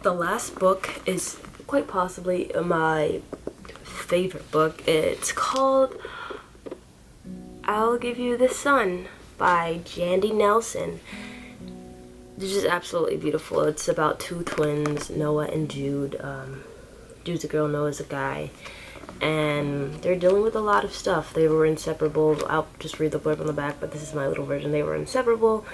The last book is quite possibly my favorite book. It's called I'll Give You the Sun by Jandy Nelson. This is absolutely beautiful. It's about two twins, Noah and Jude. Jude's a girl, Noah's a guy. And they're dealing with a lot of stuff. They were inseparable. I'll just read the blurb on the back, but this is my little version. They were inseparable,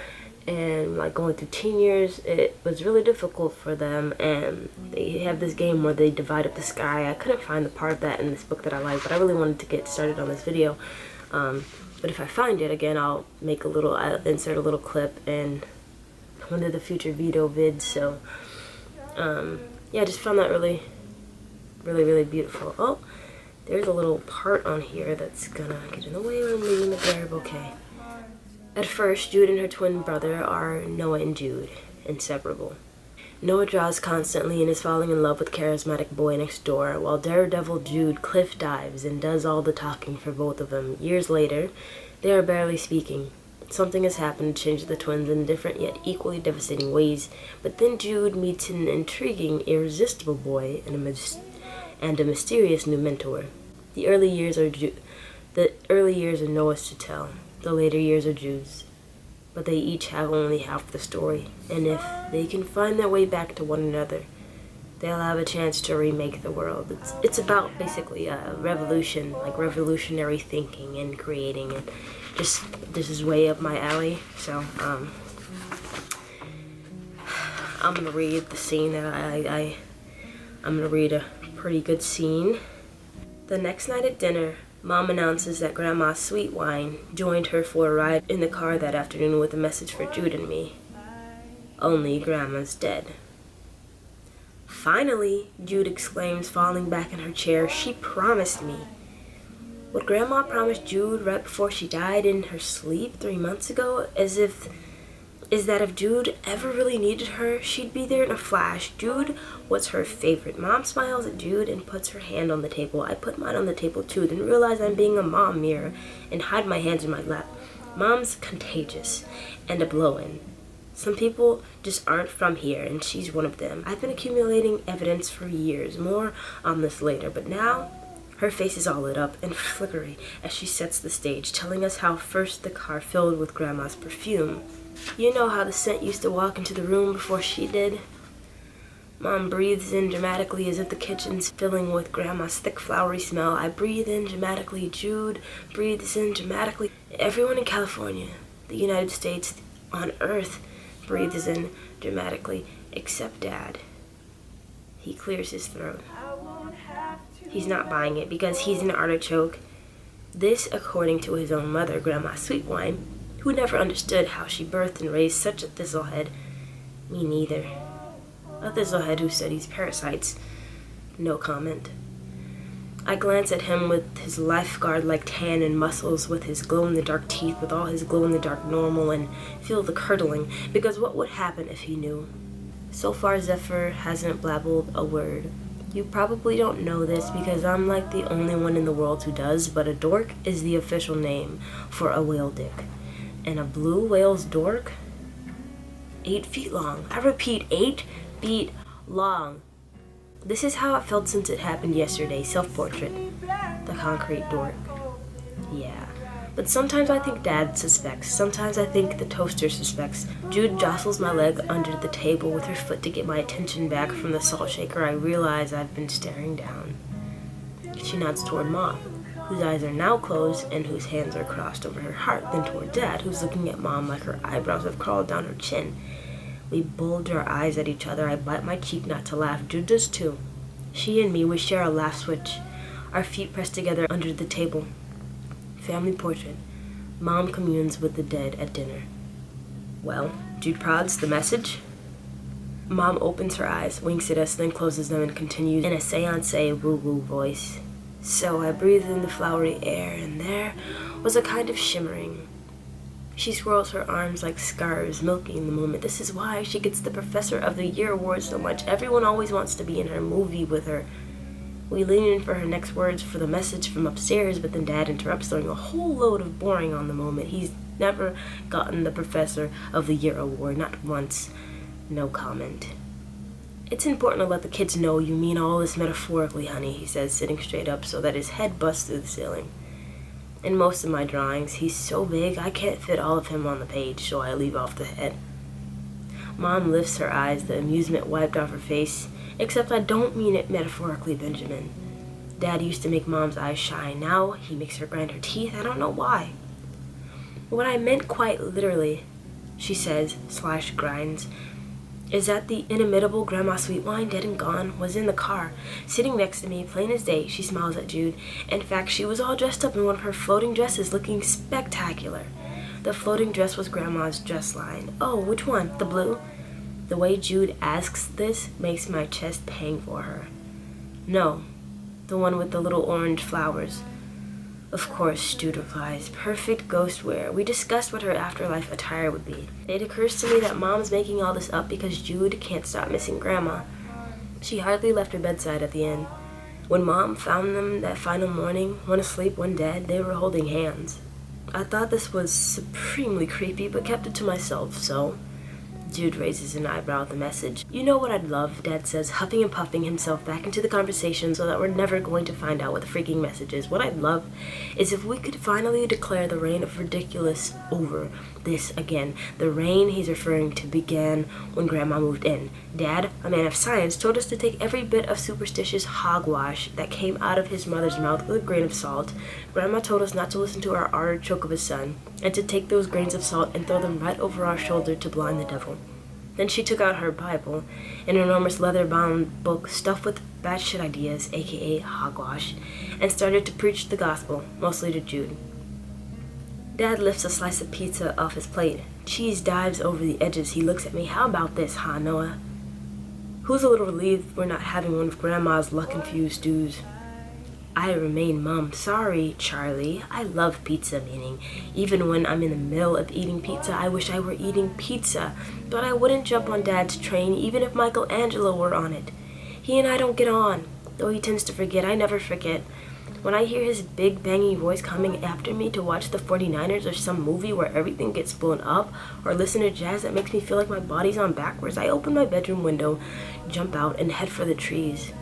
and like going through teen years, it was really difficult for them. And they have this game where they divide up the sky. I couldn't find the part of that in this book that I like, but I really wanted to get started on this video. But if I find it again, I'll make I'll insert a little clip in one of the future VEDO vids. So yeah, I just found that really beautiful. Oh, there's a little part on here that's gonna get in the way when I'm reading the blurb. Okay. At first, Jude and her twin brother are Noah and Jude, inseparable. Noah draws constantly and is falling in love with charismatic boy next door, while daredevil Jude cliff dives and does all the talking for both of them. Years later, they are barely speaking. Something has happened to change the twins in different yet equally devastating ways, but then Jude meets an intriguing, irresistible boy and a mysterious new mentor. The early years are Noah's to tell. The later years are Jude's. But they each have only half the story, and if they can find their way back to one another, they'll have a chance to remake the world. It's about basically a revolution, like revolutionary thinking and creating, and just this is way up my alley. So I'm gonna read the scene that I'm gonna read a pretty good scene. The next night at dinner, Mom announces that Grandma's sweet wine joined her for a ride in the car that afternoon with a message for Jude and me. Only Grandma's dead. Finally, Jude exclaims, falling back in her chair. She promised me. What Grandma promised Jude right before she died in her sleep 3 months ago, is that if Jude ever really needed her, she'd be there in a flash. Jude was her favorite. Mom smiles at Jude and puts her hand on the table. I put mine on the table too, then realize I'm being a mom mirror and hide my hands in my lap. Mom's contagious and a blow-in. Some people just aren't from here, and she's one of them. I've been accumulating evidence for years. More on this later, but now her face is all lit up and flickery as she sets the stage, telling us how first the car filled with Grandma's perfume. You know how the scent used to walk into the room before she did? Mom breathes in dramatically as if the kitchen's filling with Grandma's thick flowery smell. I breathe in dramatically. Jude breathes in dramatically. Everyone in California, the United States, on Earth breathes in dramatically, except Dad. He clears his throat. He's not buying it because he's an artichoke. This, according to his own mother, Grandma Sweetwine, who never understood how she birthed and raised such a thistlehead. Me neither. A thistlehead who studies parasites. No comment. I glance at him with his lifeguard-like tan and muscles, with his glow-in-the-dark teeth, with all his glow-in-the-dark normal, and feel the curdling, because what would happen if he knew? So far, Zephyr hasn't blabbled a word. You probably don't know this because I'm like the only one in the world who does, but a dork is the official name for a whale dick. And a blue whale's dork? 8 feet long. I repeat, 8 feet long. This is how it felt since it happened yesterday. Self-portrait. The concrete dork. Yeah. But sometimes I think Dad suspects. Sometimes I think the toaster suspects. Jude jostles my leg under the table with her foot to get my attention back from the salt shaker. I realize I've been staring down. She nods toward Mom, whose eyes are now closed and whose hands are crossed over her heart, then toward Dad, who's looking at Mom like her eyebrows have crawled down her chin. We bulge our eyes at each other. I bite my cheek not to laugh. Jude does too. She and me, we share a laugh switch, our feet pressed together under the table. Family portrait. Mom communes with the dead at dinner. Well, Jude prods, the message? Mom opens her eyes, winks at us, then closes them and continues in a seance woo-woo voice. So I breathed in the flowery air, and there was a kind of shimmering. She swirls her arms like scarves, milking the moment. This is why she gets the Professor of the Year award so much. Everyone always wants to be in her movie with her. We lean in for her next words for the message from upstairs, but then Dad interrupts, throwing a whole load of boring on the moment. He's never gotten the Professor of the Year award, not once. No comment. It's important to let the kids know you mean all this metaphorically, honey, he says, sitting straight up so that his head busts through the ceiling. In most of my drawings, he's so big I can't fit all of him on the page, so I leave off the head. Mom lifts her eyes, the amusement wiped off her face. Except I don't mean it metaphorically, Benjamin. Dad used to make Mom's eyes shine. Now he makes her grind her teeth. I don't know why. What I meant quite literally, she says, / grinds, is that the inimitable Grandma Sweetwine, dead and gone, was in the car, sitting next to me, plain as day. She smiles at Jude. In fact, she was all dressed up in one of her floating dresses, looking spectacular. The floating dress was Grandma's dress line. Oh, which one? The blue? The way Jude asks this makes my chest pang for her. No, the one with the little orange flowers. Of course, Jude replies. Perfect ghost wear. We discussed what her afterlife attire would be. It occurs to me that Mom's making all this up because Jude can't stop missing Grandma. She hardly left her bedside at the end. When Mom found them that final morning, one asleep, one dead, they were holding hands. I thought this was supremely creepy, but kept it to myself, so... Jude raises an eyebrow at the message. You know what I'd love, Dad says, huffing and puffing himself back into the conversation so that we're never going to find out what the freaking message is. What I'd love is if we could finally declare the reign of ridiculous over. This again. The reign he's referring to began when Grandma moved in. Dad, a man of science, told us to take every bit of superstitious hogwash that came out of his mother's mouth with a grain of salt. Grandma told us not to listen to our artichoke of a son, and to take those grains of salt and throw them right over our shoulder to blind the devil. Then she took out her Bible, an enormous leather-bound book stuffed with batshit ideas, aka hogwash, and started to preach the gospel, mostly to Jude. Dad lifts a slice of pizza off his plate. Cheese dives over the edges. He looks at me. How about this, huh, Noah? Who's a little relieved we're not having one of Grandma's luck-infused stews? I remain mum. Sorry, Charlie. I love pizza, meaning even when I'm in the middle of eating pizza, I wish I were eating pizza. But I wouldn't jump on Dad's train even if Michelangelo were on it. He and I don't get on. Though he tends to forget, I never forget. When I hear his big bangy voice coming after me to watch the 49ers or some movie where everything gets blown up, or listen to jazz that makes me feel like my body's on backwards, I open my bedroom window, jump out, and head for the trees.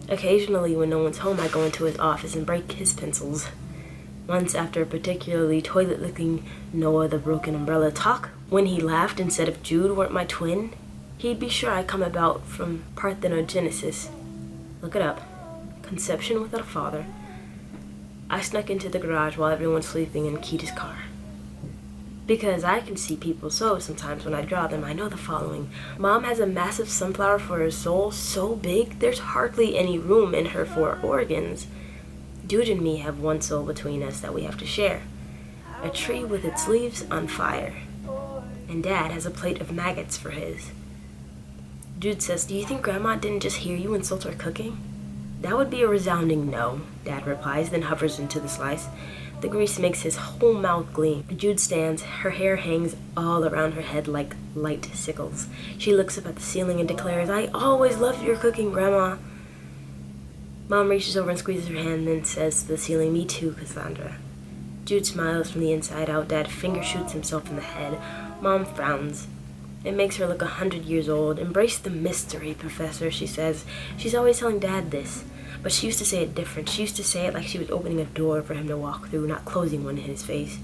Occasionally, when no one's home, I go into his office and break his pencils. Once, after a particularly toilet-licking Noah the Broken Umbrella talk, when he laughed and said if Jude weren't my twin, he'd be sure I come about from parthenogenesis. Look it up. Conception without a father. I snuck into the garage while everyone's sleeping and keyed his car. Because I can see people so sometimes when I draw them, I know the following. Mom has a massive sunflower for her soul, so big there's hardly any room in her for organs. Dude and me have one soul between us that we have to share. A tree with its leaves on fire. And Dad has a plate of maggots for his. Jude says, do you think Grandma didn't just hear you insult our cooking? That would be a resounding no, Dad replies, then hovers into the slice. The grease makes his whole mouth gleam. Jude stands. Her hair hangs all around her head like light sickles. She looks up at the ceiling and declares, I always loved your cooking, Grandma. Mom reaches over and squeezes her hand, then says to the ceiling, me too, Cassandra. Jude smiles from the inside out. Dad finger shoots himself in the head. Mom frowns. It makes her look 100 years old. Embrace the mystery, Professor, she says. She's always telling Dad this. But she used to say it different. She used to say it like she was opening a door for him to walk through, not closing one in his face.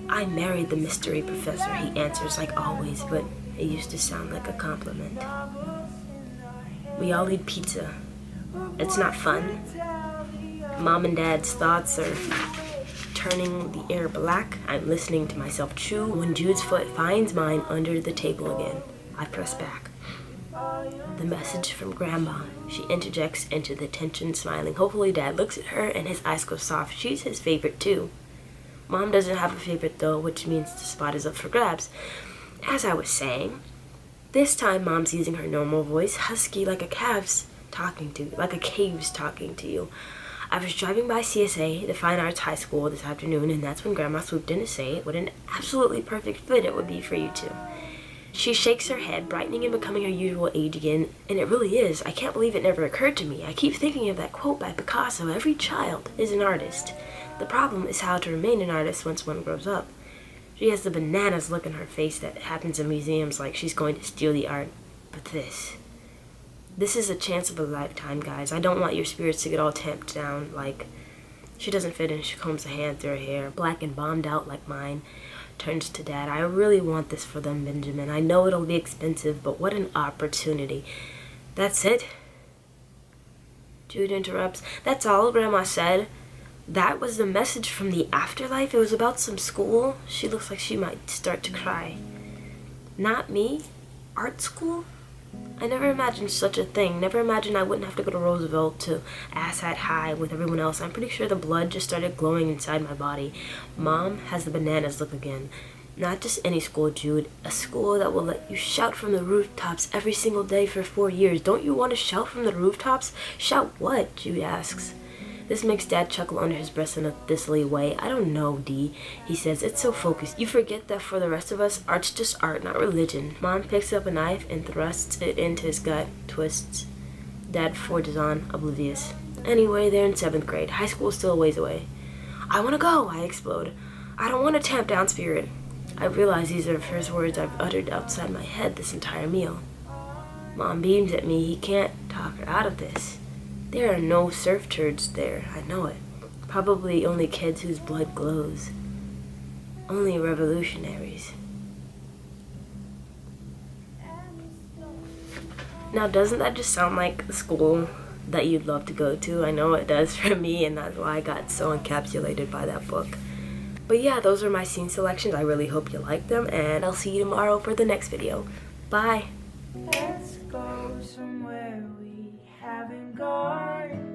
I married the mystery professor, he answers like always, but it used to sound like a compliment. We all eat pizza. It's not fun. Mom and Dad's thoughts are turning the air black. I'm listening to myself chew when Jude's foot finds mine under the table again. I press back. The message from Grandma. She interjects into the tension, smiling. Hopefully Dad looks at her and his eyes go soft. She's his favorite too. Mom doesn't have a favorite though, which means the spot is up for grabs. As I was saying, this time Mom's using her normal voice, husky like a cave's talking to you. I was driving by CSA, the Fine Arts High School, this afternoon, and that's when Grandma swooped in to say what an absolutely perfect fit it would be for you two. She shakes her head, brightening and becoming her usual age again, and it really is. I can't believe it never occurred to me. I keep thinking of that quote by Picasso, every child is an artist. The problem is how to remain an artist once one grows up. She has the bananas look in her face that happens in museums like she's going to steal the art. But this, This is a chance of a lifetime, guys. I don't want your spirits to get all tamped down. Like, she doesn't fit in. She combs a hand through her hair, black and bombed out like mine. Turns to Dad. I really want this for them, Benjamin. I know it'll be expensive, but what an opportunity. That's it? Jude interrupts. That's all, Grandma said. That was the message from the afterlife? It was about some school? She looks like she might start to cry. Not me? Art school? I never imagined such a thing. Never imagined I wouldn't have to go to Roosevelt to asshat high with everyone else. I'm pretty sure the blood just started glowing inside my body. Mom has the bananas look again. Not just any school, Jude. A school that will let you shout from the rooftops every single day for 4 years. Don't you want to shout from the rooftops? Shout what? Jude asks. This makes Dad chuckle under his breath in a thistly way. I don't know, Dee, he says. It's so focused. You forget that for the rest of us, art's just art, not religion. Mom picks up a knife and thrusts it into his gut, twists. Dad forges on, oblivious. Anyway, they're in 7th grade. High school is still a ways away. I want to go, I explode. I don't want to tamp down spirit. I realize these are the first words I've uttered outside my head this entire meal. Mom beams at me. He can't talk her out of this. There are no surf turds there, I know it. Probably only kids whose blood glows. Only revolutionaries. Now, doesn't that just sound like a school that you'd love to go to? I know it does for me, and that's why I got so encapsulated by that book. But yeah, those are my scene selections. I really hope you like them, and I'll see you tomorrow for the next video. Bye! Let's go somewhere we haven't gone.